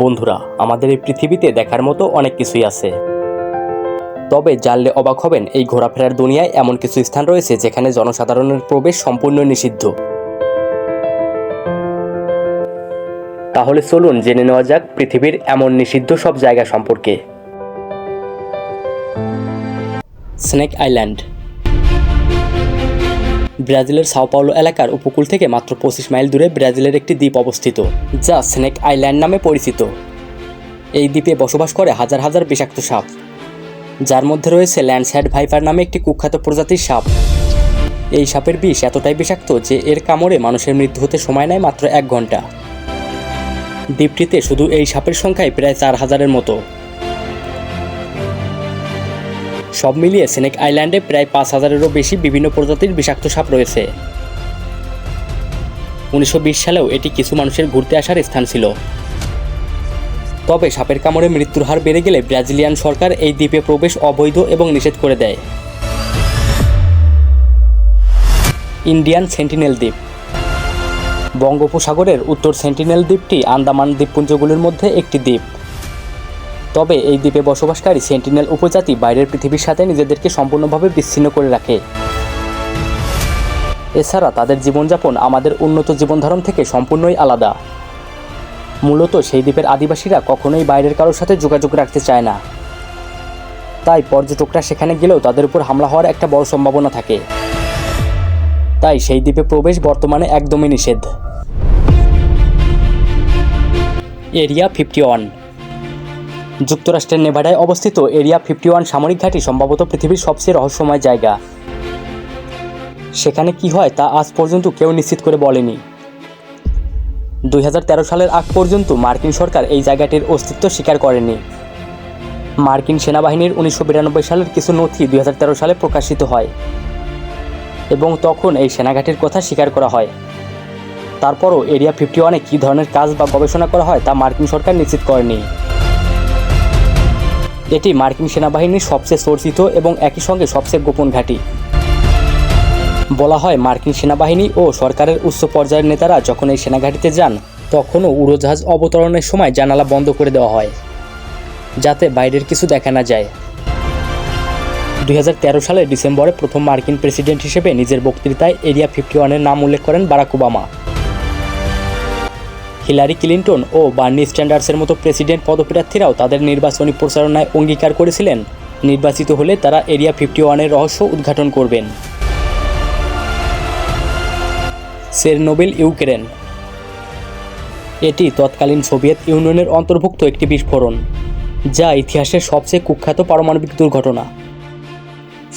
বন্ধুরা, আমাদের এই পৃথিবীতে দেখার মতো অনেক কিছুই আছে, তবে জানলে অবাক হবেন এই ঘোরাফেরার দুনিয়ায় এমন কিছু স্থান রয়েছে যেখানে জনসাধারণের প্রবেশ সম্পূর্ণ নিষিদ্ধ। তাহলে চলুন জেনে নেওয়া যাক পৃথিবীর এমন নিষিদ্ধ সব জায়গা সম্পর্কে। Snake island. ব্রাজিলের সাও পাওলো এলাকার উপকূল থেকে মাত্র 25 মাইল দূরে ব্রাজিলের একটি দ্বীপ অবস্থিত, যা স্নেক আইল্যান্ড নামে পরিচিত। এই দ্বীপে বসবাস করে হাজার হাজার বিষাক্ত সাপ, যার মধ্যে রয়েছে ল্যান্ডস্যাড ভাইপার নামে একটি কুখ্যাত প্রজাতির সাপ। এই সাপের বিষ এতটাই বিষাক্ত যে এর কামড়ে মানুষের মৃত্যু হতে সময় নেয় মাত্র 1 ঘন্টা। দ্বীপটিতে শুধু এই সাপের সংখ্যাই প্রায় 4000-এর মতো। সব মিলিয়ে স্নেক আইল্যান্ডে প্রায় 5000-এরও বেশি বিভিন্ন প্রজাতির বিষাক্ত সাপ রয়েছে। 1920 সালেও এটি কিছু মানুষের ঘুরতে আসার স্থান ছিল। তবে সাপের কামড়ে মৃত্যুর হার বেড়ে গেলে ব্রাজিলিয়ান সরকার এই দ্বীপে প্রবেশ অবৈধ এবং নিষেধ করে দেয়। ইন্ডিয়ান সেন্টিনেল দ্বীপ। বঙ্গোপসাগরের উত্তর সেন্টিনেল দ্বীপটি আন্দামান দ্বীপপুঞ্জগুলির মধ্যে একটি দ্বীপ। তবে এই দ্বীপে বসবাসকারী সেন্টিনেল উপজাতি বাইরের পৃথিবীর সাথে নিজেদেরকে সম্পূর্ণভাবে বিচ্ছিন্ন করে রাখে। এছাড়া তাদের জীবনযাপন আমাদের উন্নত জীবনধারণ থেকে সম্পূর্ণই আলাদা। মূলত সেই দ্বীপের আদিবাসীরা কখনোই বাইরের কারোর সাথে যোগাযোগ রাখতে চায় না, তাই পর্যটকরা সেখানে গেলেও তাদের উপর হামলা হওয়ার একটা বড় সম্ভাবনা থাকে। তাই সেই দ্বীপে প্রবেশ বর্তমানে একদমই নিষেধ। এরিয়া 51। যুক্তরাষ্ট্রের নেভাডায় অবস্থিত এরিয়া 51 সামরিক ঘাঁটি সম্ভবত পৃথিবীর সবচেয়ে রহস্যময় জায়গা। সেখানে কি হয় তা আজ পর্যন্ত কেউ নিশ্চিত করে বলেনি। 2013 সালের আগ পর্যন্ত মার্কিন সরকার এই জায়গাটির অস্তিত্ব স্বীকার করেনি। মার্কিন সেনাবাহিনীর 1992 সালের কিছু নথি 2013 সালে প্রকাশিত হয় এবং তখন এই সেনাঘাঁটির কথা স্বীকার করা হয়। তারপরও এরিয়া 51-এ কী ধরনের কাজ বা গবেষণা করা হয় তা মার্কিন সরকার নিশ্চিত করেনি। এটি মার্কিন সেনাবাহিনীর সবচেয়ে চর্চিত এবং একই সঙ্গে সবচেয়ে গোপন ঘাঁটি। বলা হয় মার্কিন সেনাবাহিনী ও সরকারের উচ্চ পর্যায়ের নেতারা যখন এই সেনাঘাঁটিতে যান তখনও উড়োজাহাজ অবতরণের সময় জানালা বন্ধ করে দেওয়া হয়, যাতে বাইরের কিছু দেখা না যায়। 2013 সালের ডিসেম্বরে প্রথম মার্কিন প্রেসিডেন্ট হিসেবে নিজের বক্তৃতায় এরিয়া 51-এর নাম উল্লেখ করেন বারাক ওবামা। হিলারি ক্লিন্টন ও বার্নি স্যান্ডার্সের মতো প্রেসিডেন্ট পদপ্রার্থীরাও তাদের নির্বাচনী প্রচারণায় অঙ্গীকার করেছিলেন নির্বাচিত হলে তারা এরিয়া 51-এর রহস্য উদ্ঘাটন করবেন। Chernobyl, Ukraine. এটি তৎকালীন সোভিয়েত ইউনিয়নের অন্তর্ভুক্ত একটি বিস্ফোরণ, যা ইতিহাসের সবচেয়ে কুখ্যাত পারমাণবিক দুর্ঘটনা।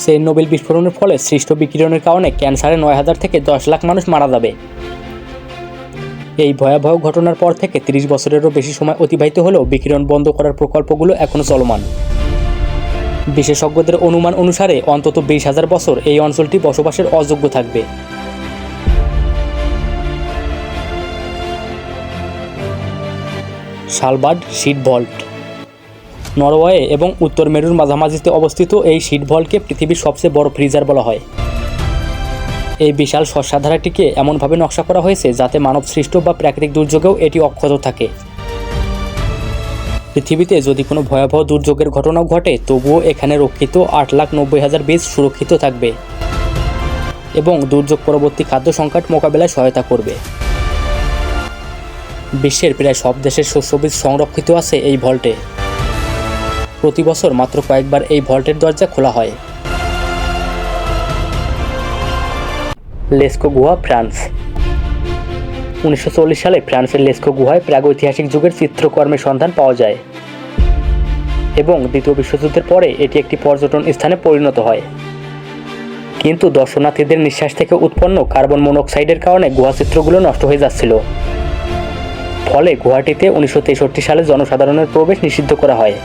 চেরনোবিল বিস্ফোরণের ফলে সৃষ্ট বিকিরণের কারণে ক্যান্সারে 9000 থেকে 10 লাখ মানুষ মারা যাবে। এই ভয়াবহ ঘটনার পর থেকে 30 বছরেরও বেশি সময় অতিবাহিত হলেও বিকিরণ বন্ধ করার প্রকল্পগুলো এখনও চলমান। বিশেষজ্ঞদের অনুমান অনুসারে অন্তত 20,000 বছর এই অঞ্চলটি বসবাসের অযোগ্য থাকবে। শালবার্ড শিট ভল্ট। নরওয়ে এবং উত্তর মেরুর মাঝামাঝিতে অবস্থিত এই শিট ভল্টকে পৃথিবীর সবচেয়ে বড় ফ্রিজার বলা হয়। এই বিশাল শস্যাধারাটিকে এমনভাবে নকশা করা হয়েছে যাতে মানব সৃষ্ট বা প্রাকৃতিক দুর্যোগেও এটি অক্ষত থাকে। পৃথিবীতে যদি কোনো ভয়াবহ দুর্যোগের ঘটনাও ঘটে তবুও এখানে রক্ষিত 8,90,000 বীজ সুরক্ষিত থাকবে এবং দুর্যোগ পরবর্তী খাদ্য সংকট মোকাবেলায় সহায়তা করবে। বিশ্বের প্রায় সব দেশের শস্য বীজ সংরক্ষিত আছে এই ভল্টে। প্রতি বছর মাত্র কয়েকবার এই ভল্টের দরজা খোলা হয়। লেস্কো গুহা, ফ্রান্স। 1940 সালে ফ্রান্সের লেস্কো গুহায় প্রাগৈতিহাসিক যুগের চিত্রকর্মের সন্ধান পাওয়া যায় এবং দ্বিতীয় বিশ্বযুদ্ধের পরে এটি একটি পর্যটন স্থানে পরিণত হয়। কিন্তু দর্শনার্থীদের নিঃশ্বাস থেকে উৎপন্ন কার্বন মনোক্সাইডের কারণে গুহাচিত্রগুলো নষ্ট হয়ে যাচ্ছিল। ফলে গুহাটিতে 1963 সালে জনসাধারণের প্রবেশ নিষিদ্ধ করা হয়।